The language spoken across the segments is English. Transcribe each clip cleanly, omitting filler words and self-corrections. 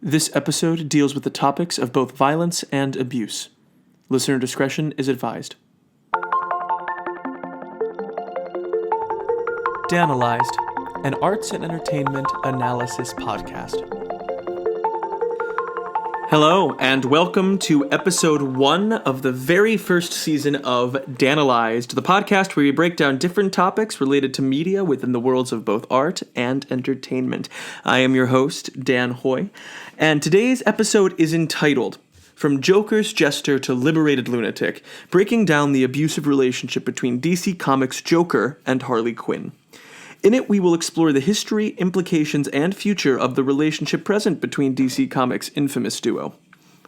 This episode deals with the topics of both violence and abuse. Listener discretion is advised. Dan-alyzed, an arts and entertainment analysis podcast. Hello, and welcome to episode 1 of the very first season of Dan-alyzed, the podcast where we break down different topics related to media within the worlds of both art and entertainment. I am your host, Dan Hoy, and today's episode is entitled From Joker's Jester to Liberated Lunatic, breaking down the abusive relationship between DC Comics' Joker and Harley Quinn. In it, we will explore the history, implications, and future of the relationship present between DC Comics' infamous duo.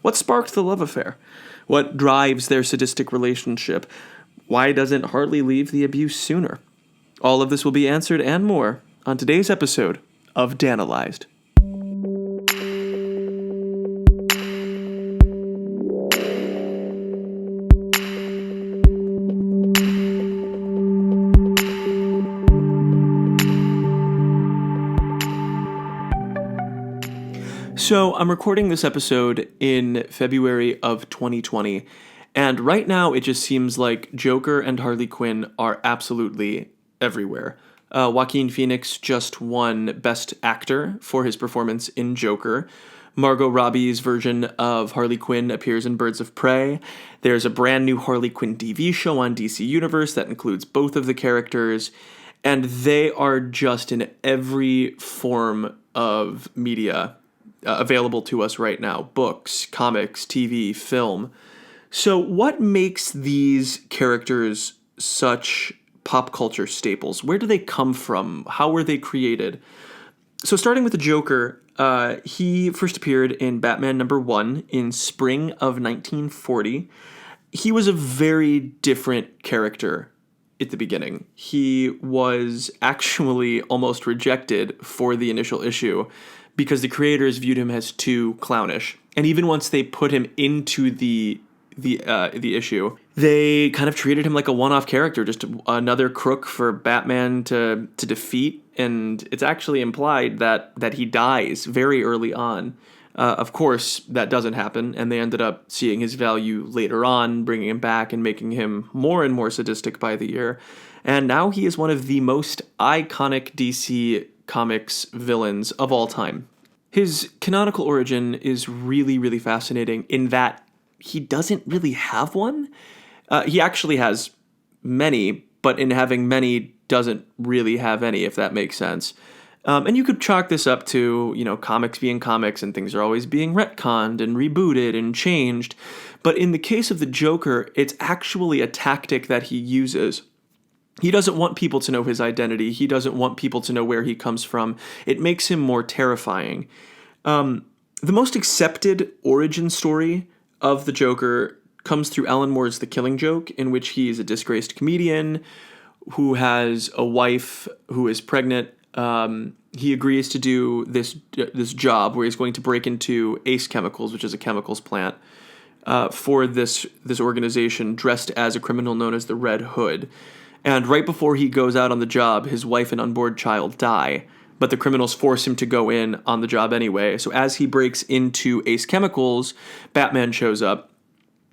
What sparked the love affair? What drives their sadistic relationship? Why doesn't Harley leave the abuse sooner? All of this will be answered and more on today's episode of Dan-alyzed. So I'm recording this episode in February of 2020, and right now it just seems like Joker and Harley Quinn are absolutely everywhere. Joaquin Phoenix just won Best Actor for his performance in Joker. Margot Robbie's version of Harley Quinn appears in Birds of Prey. There's a brand new Harley Quinn TV show on DC Universe that includes both of the characters, and they are just in every form of media available to us right now. Books, comics, TV, film. So what makes these characters such pop culture staples? Where do they come from? How were they created? So starting with the Joker, he first appeared in Batman #1 in spring of 1940. He was a very different character at the beginning. He was actually almost rejected for the initial issue because the creators viewed him as too clownish. And even once they put him into the issue, they kind of treated him like a one-off character, just another crook for Batman to defeat. And it's actually implied that he dies very early on. Of course, that doesn't happen, and they ended up seeing his value later on, bringing him back and making him more and more sadistic by the year. And now he is one of the most iconic DC Comics villains of all time. His canonical origin is really, really fascinating in that he doesn't really have one. He actually has many, but in having many doesn't really have any, if that makes sense. And you could chalk this up to, comics being comics and things are always being retconned and rebooted and changed. But in the case of the Joker, it's actually a tactic that he uses. He doesn't want people to know his identity. He doesn't want people to know where he comes from. It makes him more terrifying. The most accepted origin story of the Joker comes through Alan Moore's The Killing Joke, in which he is a disgraced comedian who has a wife who is pregnant. He agrees to do this job where he's going to break into Ace Chemicals, which is a chemicals plant, for this organization, dressed as a criminal known as the Red Hood. And right before he goes out on the job, his wife and unborn child die, but the criminals force him to go in on the job anyway. So as he breaks into Ace Chemicals, Batman shows up,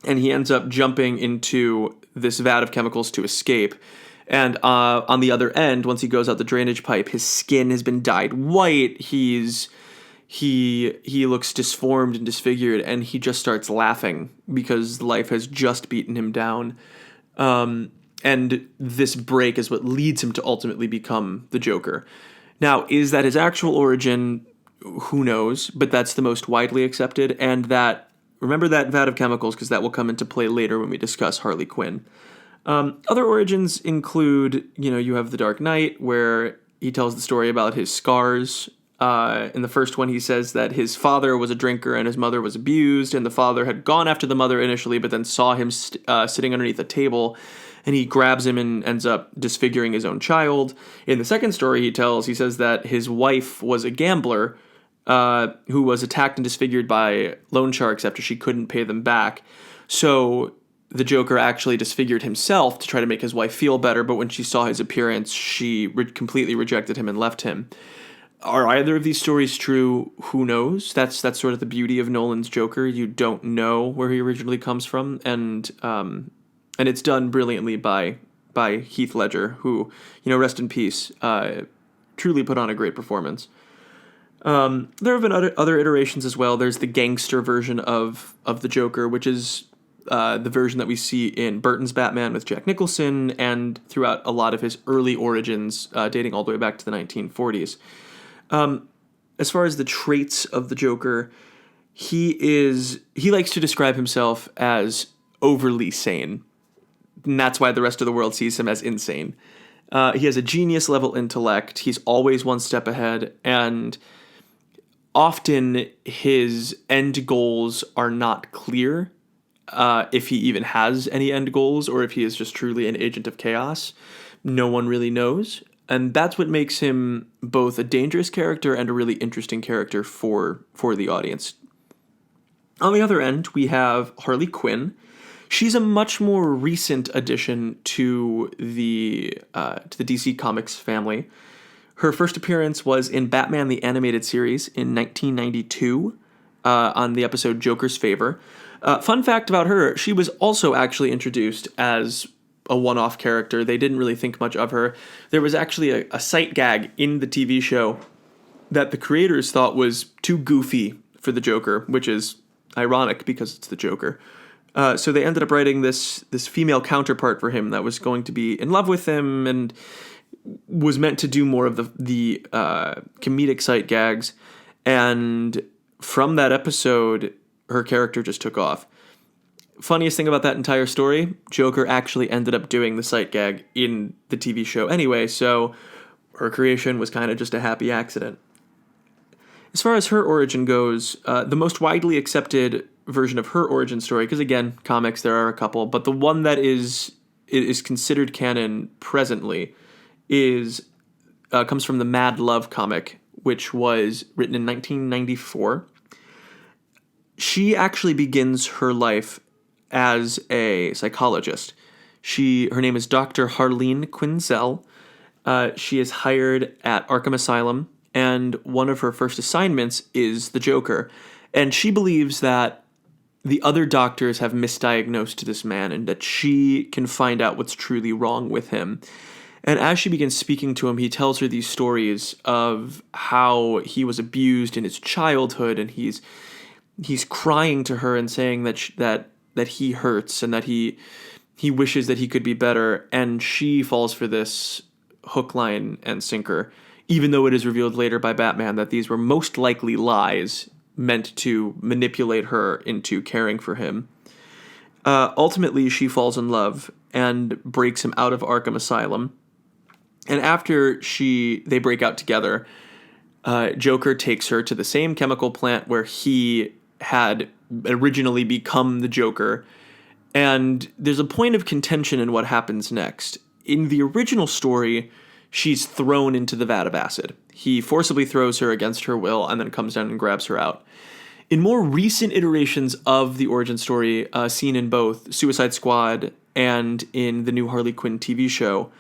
and he ends up jumping into this vat of chemicals to escape. And on the other end, once he goes out the drainage pipe, his skin has been dyed white. He looks disformed and disfigured, and he just starts laughing because life has just beaten him down. And this break is what leads him to ultimately become the Joker. Now, is that his actual origin? Who knows? But that's the most widely accepted. And remember that vat of chemicals, because that will come into play later when we discuss Harley Quinn. Other origins include, you have The Dark Knight, where he tells the story about his scars. In the first one, he says that his father was a drinker and his mother was abused, and the father had gone after the mother initially, but then saw him sitting underneath a table, and he grabs him and ends up disfiguring his own child. In the second story he says that his wife was a gambler who was attacked and disfigured by loan sharks after she couldn't pay them back. So the Joker actually disfigured himself to try to make his wife feel better, but when she saw his appearance, she completely rejected him and left him. Are either of these stories true? Who knows? That's sort of the beauty of Nolan's Joker. You don't know where he originally comes from, and it's done brilliantly by Heath Ledger, who, rest in peace, truly put on a great performance. There have been other iterations as well. There's the gangster version of the Joker, which is the version that we see in Burton's Batman with Jack Nicholson, and throughout a lot of his early origins, dating all the way back to the 1940s. As far as the traits of the Joker, he likes to describe himself as overly sane, and that's why the rest of the world sees him as insane. He has a genius level intellect. He's always one step ahead, and often his end goals are not clear, if he even has any end goals, or if he is just truly an agent of chaos. No one really knows. And that's what makes him both a dangerous character and a really interesting character for the audience. On the other end, we have Harley Quinn. She's a much more recent addition to the DC Comics family. Her first appearance was in Batman the Animated Series in 1992 on the episode Joker's Favor. Fun fact about her, she was also actually introduced as a one-off character. They didn't really think much of her. There was actually a sight gag in the TV show that the creators thought was too goofy for the Joker, which is ironic because it's the Joker. So they ended up writing this female counterpart for him that was going to be in love with him and was meant to do more of the comedic sight gags. And from that episode, her character just took off. Funniest thing about that entire story, Joker actually ended up doing the sight gag in the TV show anyway, so her creation was kind of just a happy accident. As far as her origin goes, the most widely accepted version of her origin story, because again, comics, there are a couple, but the one that is considered canon presently comes from the Mad Love comic, which was written in 1994. She actually begins her life as a psychologist. Her name is Dr. Harleen Quinzel. She is hired at Arkham Asylum, and one of her first assignments is the Joker. And she believes that the other doctors have misdiagnosed this man and that she can find out what's truly wrong with him. And as she begins speaking to him, he tells her these stories of how he was abused in his childhood, and he's crying to her and saying that he hurts and that he wishes that he could be better, and she falls for this hook, line, and sinker, even though it is revealed later by Batman that these were most likely lies meant to manipulate her into caring for him. Ultimately, she falls in love and breaks him out of Arkham Asylum. And after they break out together, Joker takes her to the same chemical plant where he had originally become the Joker, and there's a point of contention in what happens next. In the original story, she's thrown into the vat of acid. He forcibly throws her against her will and then comes down and grabs her out. In more recent iterations of the origin story, seen in both Suicide Squad and in the new Harley Quinn TV show,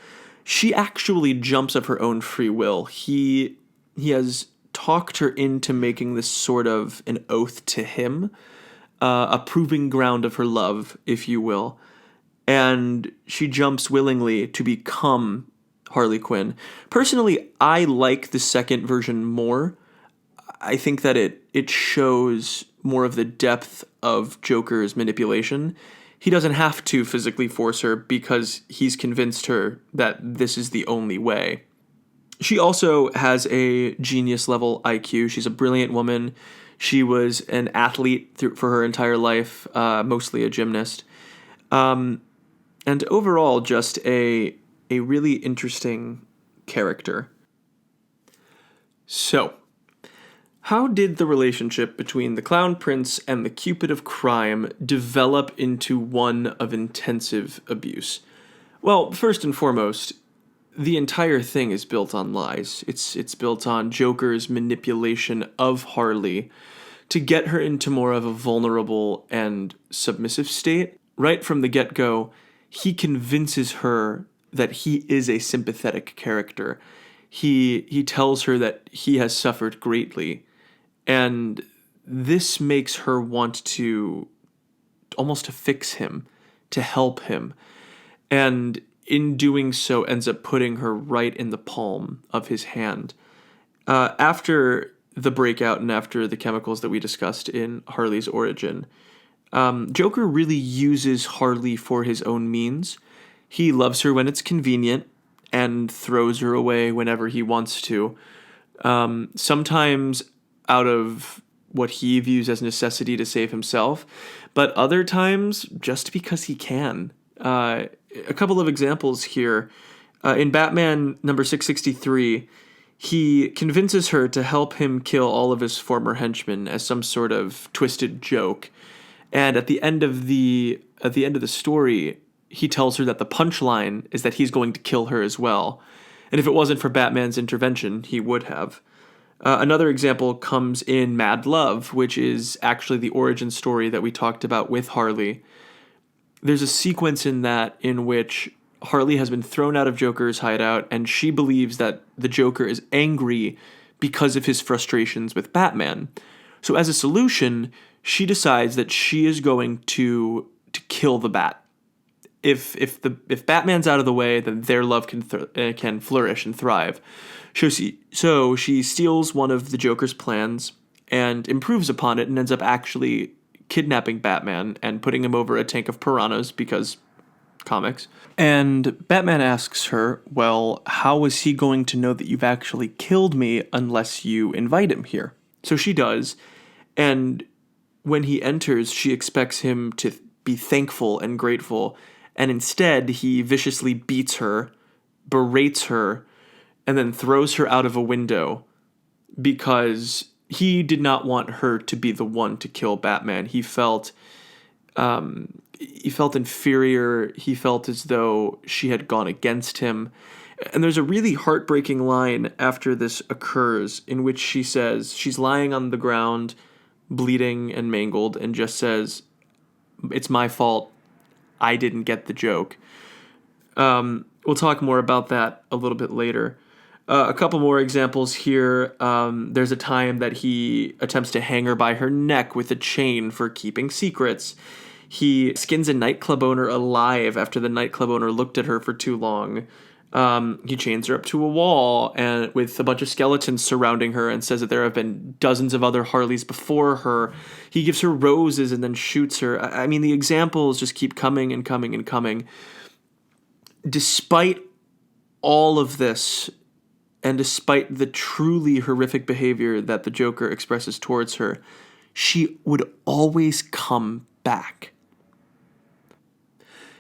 she actually jumps of her own free will. He has talked her into making this sort of an oath to him, a proving ground of her love, if you will. And she jumps willingly to become Harley Quinn. Personally, I like the second version more. I think that it shows more of the depth of Joker's manipulation. He doesn't have to physically force her because he's convinced her that this is the only way. She also has a genius level IQ. She's a brilliant woman. She was an athlete for her entire life, mostly a gymnast. And overall, just a really interesting character. So, how did the relationship between the Clown Prince and the Cupid of crime develop into one of intensive abuse? Well, first and foremost, the entire thing is built on lies. It's built on Joker's manipulation of Harley to get her into more of a vulnerable and submissive state. Right from the get-go, he convinces her that he is a sympathetic character. he tells her that he has suffered greatly, and this makes her want to almost to fix him, to help him, and in doing so ends up putting her right in the palm of his hand. After the breakout and after the chemicals that we discussed in Harley's origin, Joker really uses Harley for his own means. He loves her when it's convenient and throws her away whenever he wants to. Sometimes out of what he views as necessity to save himself, but other times just because he can. A couple of examples here. In Batman number 663, he convinces her to help him kill all of his former henchmen as some sort of twisted joke. And at the end of the story, he tells her that the punchline is that he's going to kill her as well. And if it wasn't for Batman's intervention, he would have. Another example comes in Mad Love, which is actually the origin story that we talked about with Harley. There's a sequence in that in which Harley has been thrown out of Joker's hideout, and she believes that the Joker is angry because of his frustrations with Batman. So as a solution, she decides that she is going to kill the Bat. If Batman's out of the way, then their love can flourish and thrive. So she steals one of the Joker's plans and improves upon it and ends up actually kidnapping Batman and putting him over a tank of piranhas because comics. And Batman asks her, well, how is he going to know that you've actually killed me unless you invite him here? So she does, and when he enters, she expects him to be thankful and grateful, and instead he viciously beats her, berates her, and then throws her out of a window because he did not want her to be the one to kill Batman. He felt inferior. He felt as though she had gone against him. And there's a really heartbreaking line after this occurs in which she says, she's lying on the ground, bleeding and mangled, and just says, "It's my fault. I didn't get the joke." We'll talk more about that a little bit later. A couple more examples here. There's a time that he attempts to hang her by her neck with a chain for keeping secrets. He skins a nightclub owner alive after the nightclub owner looked at her for too long. He chains her up to a wall and with a bunch of skeletons surrounding her and says that there have been dozens of other Harleys before her. He gives her roses and then shoots her. I mean, the examples just keep coming and coming and coming. Despite all of this, and despite the truly horrific behavior that the Joker expresses towards her, she would always come back.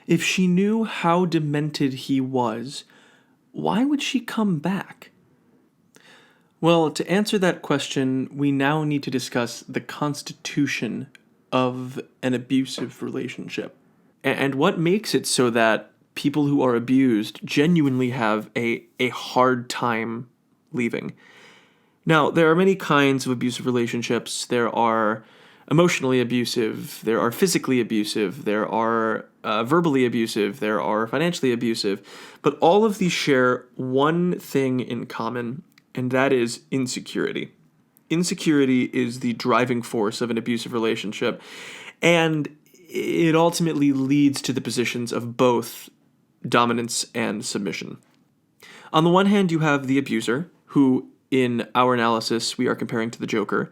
If she knew how demented he was, why would she come back? Well, to answer that question, we now need to discuss the constitution of an abusive relationship and what makes it so that people who are abused genuinely have a hard time leaving. Now, there are many kinds of abusive relationships. There are emotionally abusive, there are physically abusive, there are verbally abusive, there are financially abusive, but all of these share one thing in common, and that is insecurity. Insecurity is the driving force of an abusive relationship, and it ultimately leads to the positions of both dominance and submission. On the one hand, you have the abuser, who in our analysis we are comparing to the Joker,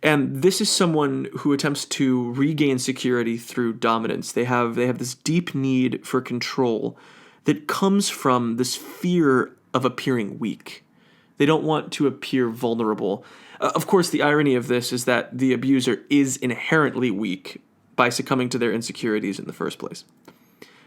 and this is someone who attempts to regain security through dominance. They have this deep need for control that comes from this fear of appearing weak. They don't want to appear vulnerable. Of course, the irony of this is that the abuser is inherently weak by succumbing to their insecurities in the first place.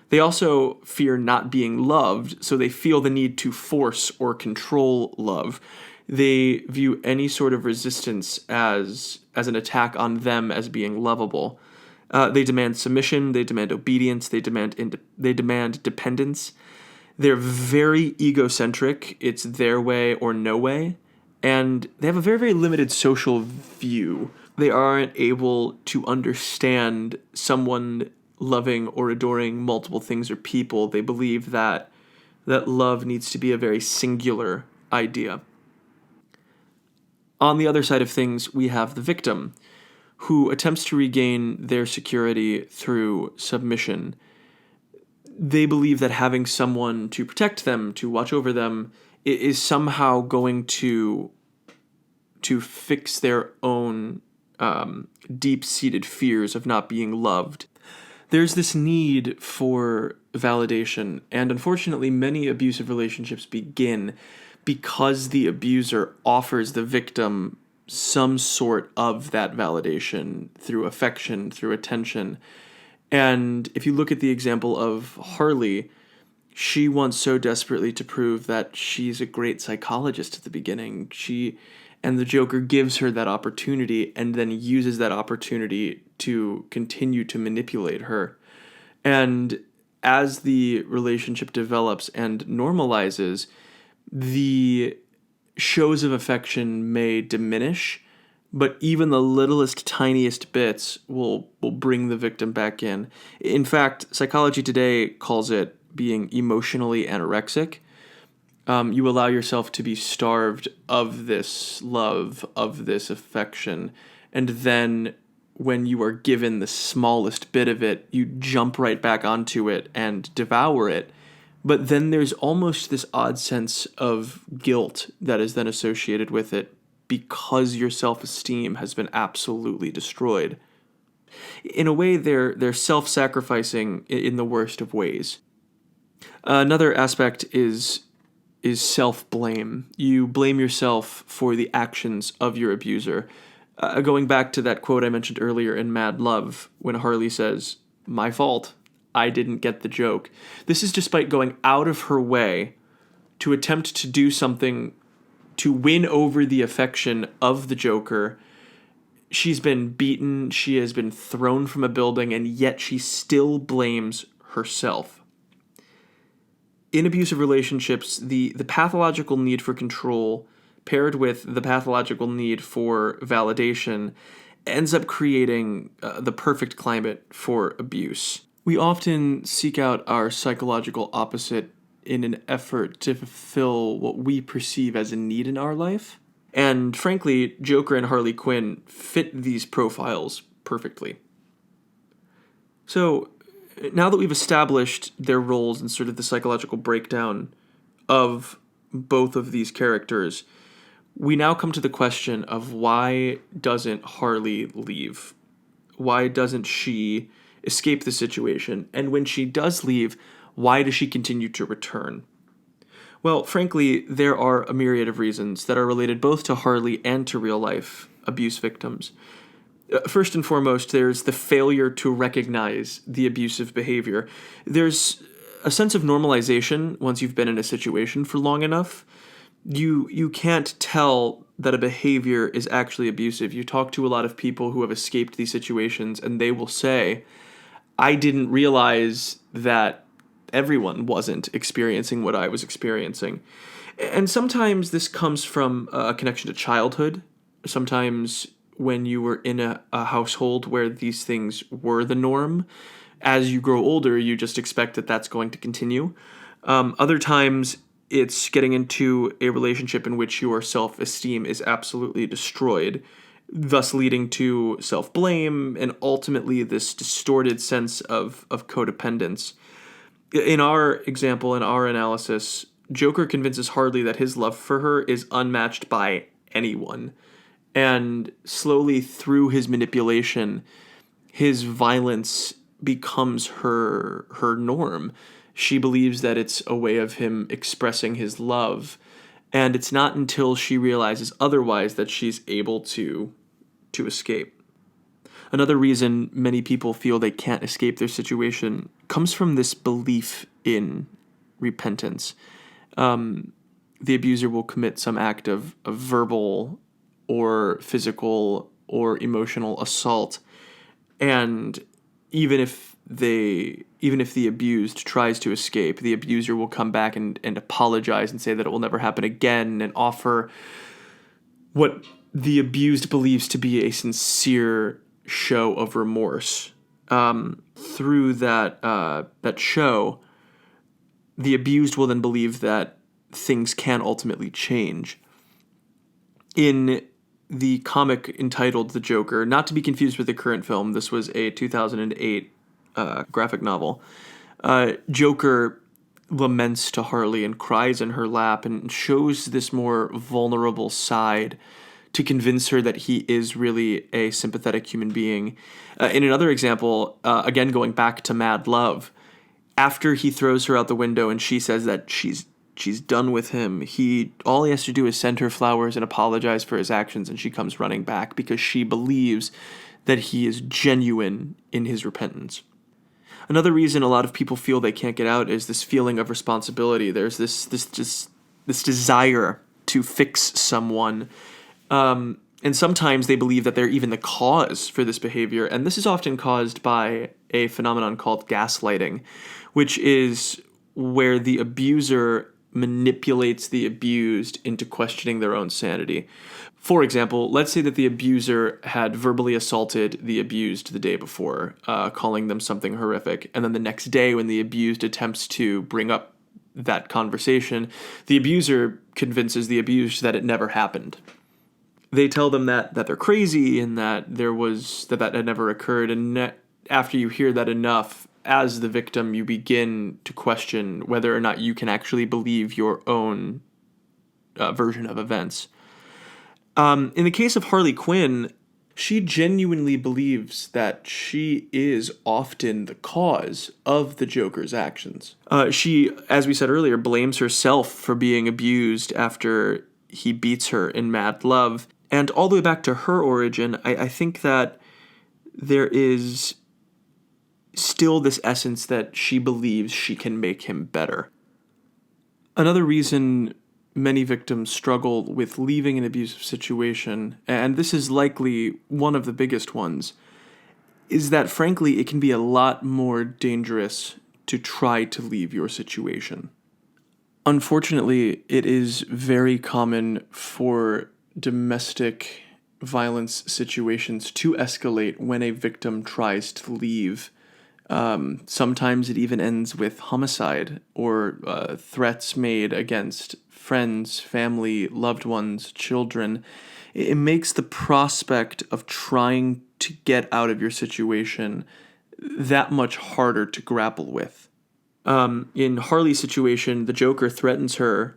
They also fear not being loved, so they feel the need to force or control love. They view any sort of resistance as an attack on them as being lovable. They demand submission, they demand obedience, they demand dependence. They're very egocentric. It's their way or no way. And they have a very, very limited social view. They aren't able to understand someone loving or adoring multiple things or people. They believe that love needs to be a very singular idea. On the other side of things, we have the victim, who attempts to regain their security through submission. They believe that having someone to protect them, to watch over them, is somehow going to fix their own deep-seated fears of not being loved. There's this need for validation, and unfortunately many abusive relationships begin because the abuser offers the victim some sort of that validation through affection, through attention. And if you look at the example of Harley, she wants so desperately to prove that she's a great psychologist at the beginning. And the Joker gives her that opportunity and then uses that opportunity to continue to manipulate her. And as the relationship develops and normalizes, the shows of affection may diminish, but even the littlest, tiniest bits will bring the victim back in. In fact, psychology today calls it being emotionally anorexic. You allow yourself to be starved of this love, of this affection, and then when you are given the smallest bit of it, you jump right back onto it and devour it. But then there's almost this odd sense of guilt that is then associated with it because your self-esteem has been absolutely destroyed. In a way, they're self-sacrificing in the worst of ways. Another aspect is self-blame. You blame yourself for the actions of your abuser. Going back to that quote I mentioned earlier in Mad Love, when Harley says, "My fault, I didn't get the joke." This is despite going out of her way to attempt to do something to win over the affection of the Joker. She's been beaten, she has been thrown from a building, and yet she still blames herself. In abusive relationships, the pathological need for control paired with the pathological need for validation ends up creating the perfect climate for abuse. We often seek out our psychological opposite in an effort to fulfill what we perceive as a need in our life. And frankly, Joker and Harley Quinn fit these profiles perfectly. So, now that we've established their roles and sort of the psychological breakdown of both of these characters, we now come to the question of why doesn't Harley leave? Why doesn't she escape the situation? And when she does leave, why does she continue to return? Well, frankly, there are a myriad of reasons that are related both to Harley and to real-life abuse victims. First and foremost, there's the failure to recognize the abusive behavior. There's a sense of normalization once you've been in a situation for long enough. You can't tell that a behavior is actually abusive. You talk to a lot of people who have escaped these situations, and they will say, "I didn't realize that everyone wasn't experiencing what I was experiencing." And sometimes this comes from a connection to childhood. Sometimes when you were in a household where these things were the norm. As you grow older, you just expect that that's going to continue. Other times, it's getting into a relationship in which your self-esteem is absolutely destroyed, thus leading to self-blame and ultimately this distorted sense of codependence. In our example, in our analysis, Joker convinces Harley that his love for her is unmatched by anyone. And slowly through his manipulation, his violence becomes her norm. She believes that it's a way of him expressing his love. And it's not until she realizes otherwise that she's able to escape. Another reason many people feel they can't escape their situation comes from this belief in repentance. The abuser will commit some act of verbal or physical or emotional assault, and even if the abused tries to escape, the abuser will come back and apologize and say that it will never happen again and offer what the abused believes to be a sincere show of remorse. Through that show, the abused will then believe that things can ultimately change. In the comic entitled The Joker, not to be confused with the current film, this was a 2008 graphic novel, Joker laments to Harley and cries in her lap and shows this more vulnerable side to convince her that he is really a sympathetic human being. In another example, again going back to Mad Love, after he throws her out the window and she says that she's done with him, all he has to do is send her flowers and apologize for his actions, and she comes running back because she believes that he is genuine in his repentance. Another reason a lot of people feel they can't get out is this feeling of responsibility. There's this desire to fix someone, and sometimes they believe that they're even the cause for this behavior, and this is often caused by a phenomenon called gaslighting, which is where the abuser manipulates the abused into questioning their own sanity. For example, let's say that the abuser had verbally assaulted the abused the day before, calling them something horrific, and then the next day when the abused attempts to bring up that conversation, the abuser convinces the abused that it never happened. They tell them that they're crazy and that that had never occurred, and after you hear that enough, as the victim, you begin to question whether or not you can actually believe your own version of events. In the case of Harley Quinn, she genuinely believes that she is often the cause of the Joker's actions. She, as we said earlier, blames herself for being abused after he beats her in Mad Love. And all the way back to her origin, I think that there is still this essence that she believes she can make him better. Another reason many victims struggle with leaving an abusive situation, and this is likely one of the biggest ones, is that frankly it can be a lot more dangerous to try to leave your situation. Unfortunately, it is very common for domestic violence situations to escalate when a victim tries to leave. Sometimes it even ends with homicide or threats made against friends, family, loved ones, children. It makes the prospect of trying to get out of your situation that much harder to grapple with. In Harley's situation, the Joker threatens her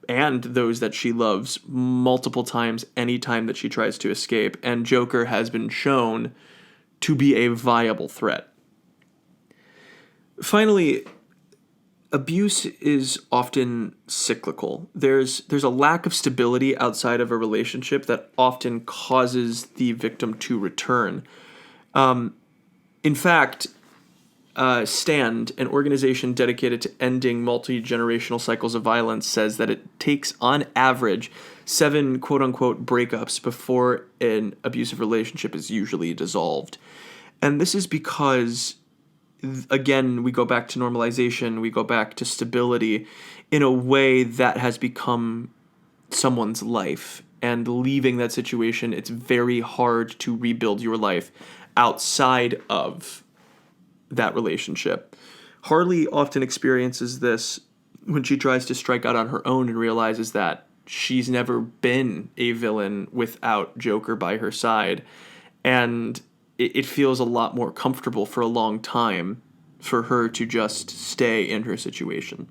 and those that she loves multiple times anytime that she tries to escape, and Joker has been shown to be a viable threat. Finally, abuse is often cyclical. There's a lack of stability outside of a relationship that often causes the victim to return. In fact, STAND, an organization dedicated to ending multi-generational cycles of violence, says that it takes, on average, 7 quote-unquote breakups before an abusive relationship is usually dissolved. And this is because, again, we go back to normalization, we go back to stability in a way that has become someone's life. And leaving that situation, it's very hard to rebuild your life outside of that relationship. Harley often experiences this when she tries to strike out on her own and realizes that she's never been a villain without Joker by her side. And it feels a lot more comfortable for a long time for her to just stay in her situation.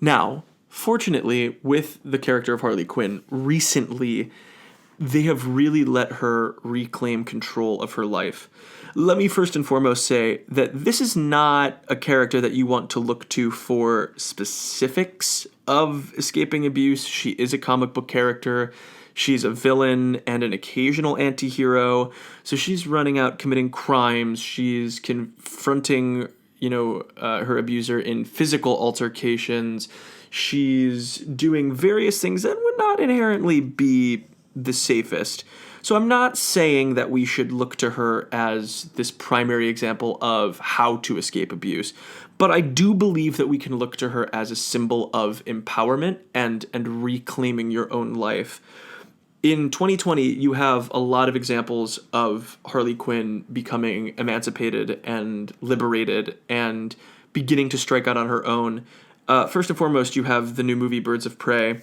Now, fortunately, with the character of Harley Quinn, recently, they have really let her reclaim control of her life. Let me first and foremost say that this is not a character that you want to look to for specifics of escaping abuse. She is a comic book character. She's a villain and an occasional anti-hero. So she's running out committing crimes. She's confronting, her abuser in physical altercations. She's doing various things that would not inherently be the safest. So I'm not saying that we should look to her as this primary example of how to escape abuse, but I do believe that we can look to her as a symbol of empowerment and reclaiming your own life. In 2020, you have a lot of examples of Harley Quinn becoming emancipated and liberated and beginning to strike out on her own. First and foremost, you have the new movie Birds of Prey,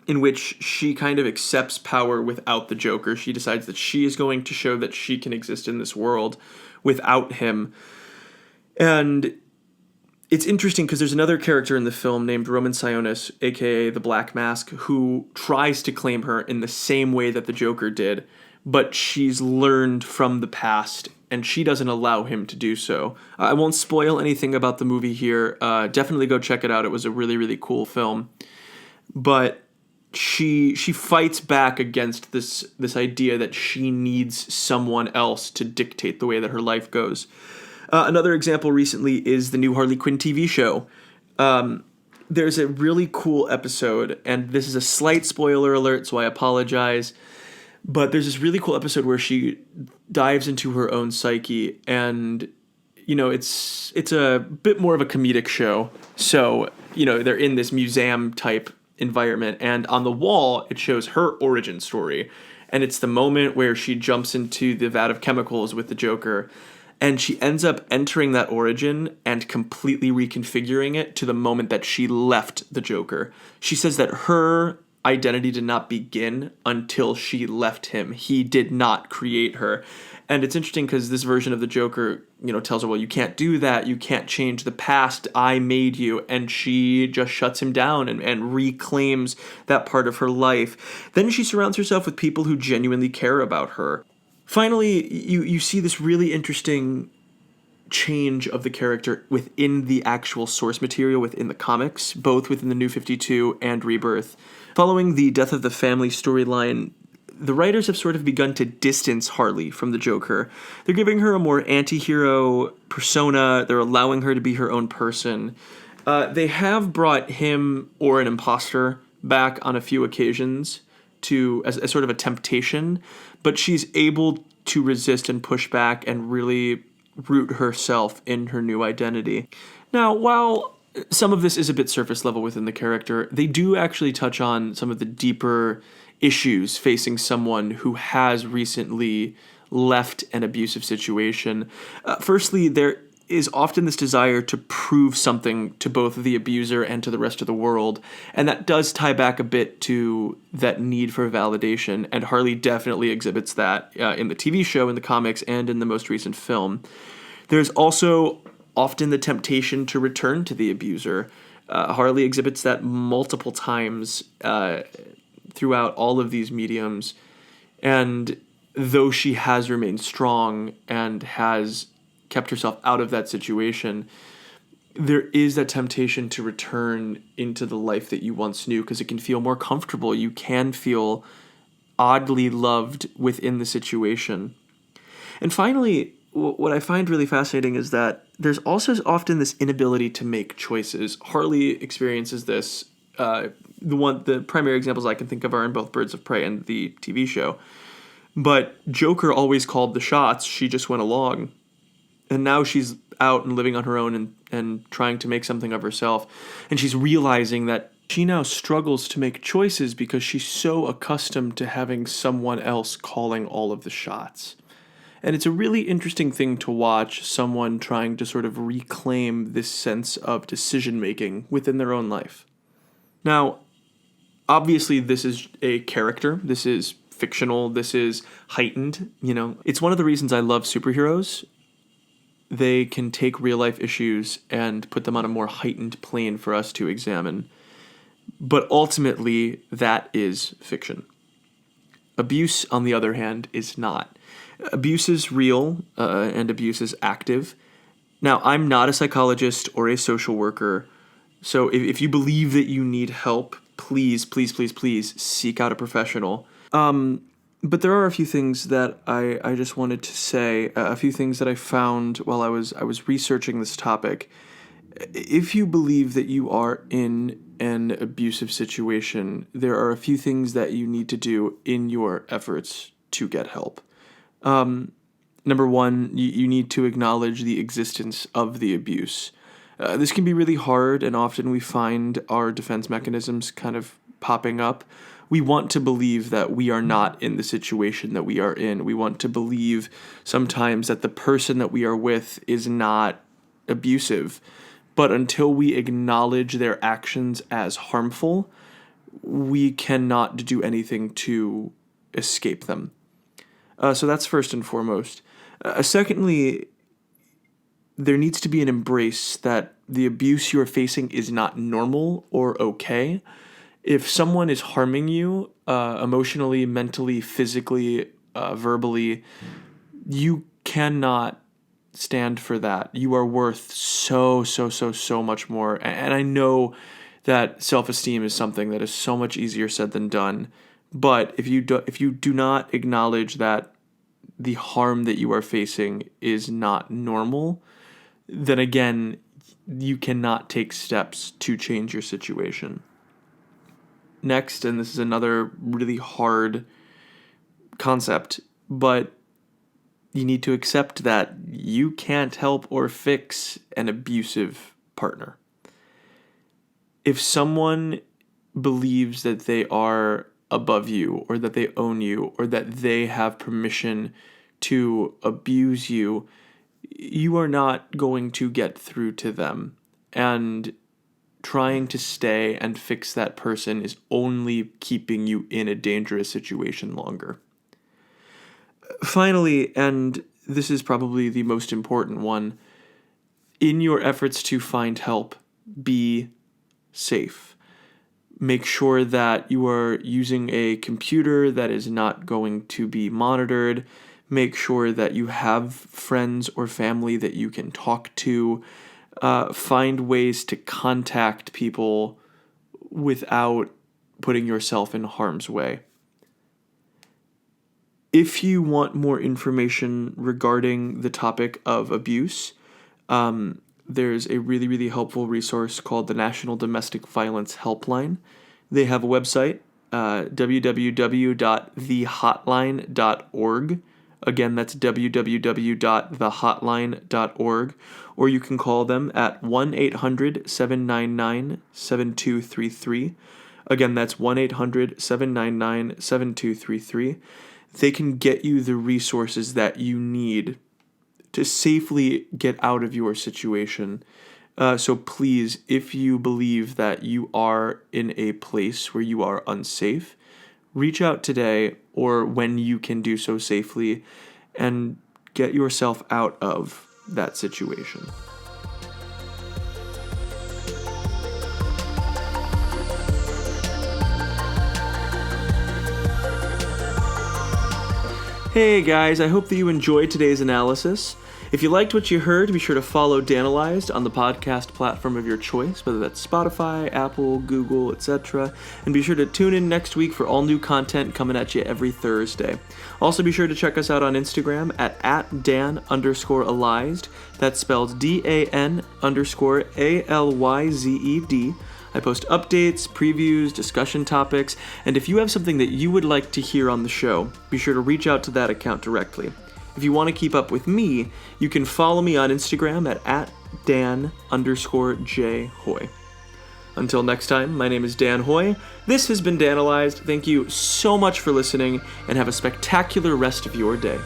in which she kind of accepts power without the Joker. She decides that she is going to show that she can exist in this world without him. And it's interesting because there's another character in the film named Roman Sionis, aka the Black Mask, who tries to claim her in the same way that the Joker did, but she's learned from the past and she doesn't allow him to do so. I won't spoil anything about the movie here. Definitely go check it out. It was a really, really cool film. But she fights back against this idea that she needs someone else to dictate the way that her life goes. Another example recently is the new Harley Quinn TV show. There's a really cool episode, and this is a slight spoiler alert, so I apologize. But there's this really cool episode where she dives into her own psyche, and it's a bit more of a comedic show. So they're in this museum type environment, and on the wall it shows her origin story, and it's the moment where she jumps into the vat of chemicals with the Joker. And she ends up entering that origin and completely reconfiguring it to the moment that she left the Joker. She says that her identity did not begin until she left him. He did not create her. And it's interesting because this version of the Joker, tells her, well, you can't do that. You can't change the past. I made you. And she just shuts him down and reclaims that part of her life. Then she surrounds herself with people who genuinely care about her. Finally, you see this really interesting change of the character within the actual source material within the comics, both within the New 52 and Rebirth. Following the Death of the Family storyline, the writers have sort of begun to distance Harley from the Joker. They're giving her a more anti-hero persona. They're allowing her to be her own person. They have brought him or an imposter back on a few occasions as sort of a temptation, but she's able to resist and push back and really root herself in her new identity. Now, while some of this is a bit surface level within the character, they do actually touch on some of the deeper issues facing someone who has recently left an abusive situation. Firstly, there is often this desire to prove something to both the abuser and to the rest of the world, and that does tie back a bit to that need for validation, and Harley definitely exhibits that in the TV show, in the comics, and in the most recent film. There's also often the temptation to return to the abuser. Harley exhibits that multiple times throughout all of these mediums, and though she has remained strong and has kept herself out of that situation, there is that temptation to return into the life that you once knew because it can feel more comfortable. You can feel oddly loved within the situation. And finally, what I find really fascinating is that there's also often this inability to make choices. Harley experiences this. The primary examples I can think of are in both Birds of Prey and the TV show. But Joker always called the shots. She just went along. And now she's out and living on her own and trying to make something of herself. And she's realizing that she now struggles to make choices because she's so accustomed to having someone else calling all of the shots. And it's a really interesting thing to watch someone trying to sort of reclaim this sense of decision-making within their own life. Now, obviously, this is a character. This is fictional. This is heightened. It's one of the reasons I love superheroes. They can take real-life issues and put them on a more heightened plane for us to examine. But ultimately, that is fiction. Abuse, on the other hand, is not. Abuse is real, and abuse is active. Now, I'm not a psychologist or a social worker, so if you believe that you need help, please, please, please, please seek out a professional. But there are a few things that I just wanted to say, a few things that I found while I was researching this topic. If you believe that you are in an abusive situation, there are a few things that you need to do in your efforts to get help. Number one, you need to acknowledge the existence of the abuse. This can be really hard, and often we find our defense mechanisms kind of popping up. We want to believe that we are not in the situation that we are in. We want to believe sometimes that the person that we are with is not abusive. But until we acknowledge their actions as harmful, we cannot do anything to escape them. So that's first and foremost. Secondly, there needs to be an embrace that the abuse you are facing is not normal or okay. If someone is harming you emotionally, mentally, physically, verbally, you cannot stand for that. You are worth so much more. And I know that self-esteem is something that is so much easier said than done. But if you do not acknowledge that the harm that you are facing is not normal, then again, you cannot take steps to change your situation. Next, and this is another really hard concept, but you need to accept that you can't help or fix an abusive partner. If someone believes that they are above you, or that they own you, or that they have permission to abuse you, you are not going to get through to them. And trying to stay and fix that person is only keeping you in a dangerous situation longer. Finally, and this is probably the most important one, in your efforts to find help, be safe. Make sure that you are using a computer that is not going to be monitored. Make sure that you have friends or family that you can talk to. Find ways to contact people without putting yourself in harm's way. If you want more information regarding the topic of abuse, there's a really helpful resource called the National Domestic Violence Helpline. They have a website, www.thehotline.org. Again, that's www.thehotline.org. Or you can call them at 1-800-799-7233. Again, that's 1-800-799-7233. They can get you the resources that you need to safely get out of your situation. So please, if you believe that you are in a place where you are unsafe, reach out today or when you can do so safely and get yourself out of that situation. Hey guys, I hope that you enjoyed today's analysis. If you liked what you heard, be sure to follow Dan-alyzed on the podcast platform of your choice, whether that's Spotify, Apple, Google, etc. And be sure to tune in next week for all new content coming at you every Thursday. Also be sure to check us out on Instagram at dan_alyzed. That's spelled DAN_ALYZED. I post updates, previews, discussion topics, and if you have something that you would like to hear on the show, be sure to reach out to that account directly. If you want to keep up with me, you can follow me on Instagram at dan_jhoy. Until next time, my name is Dan Hoy. This has been Dan-alyzed. Thank you so much for listening, and have a spectacular rest of your day.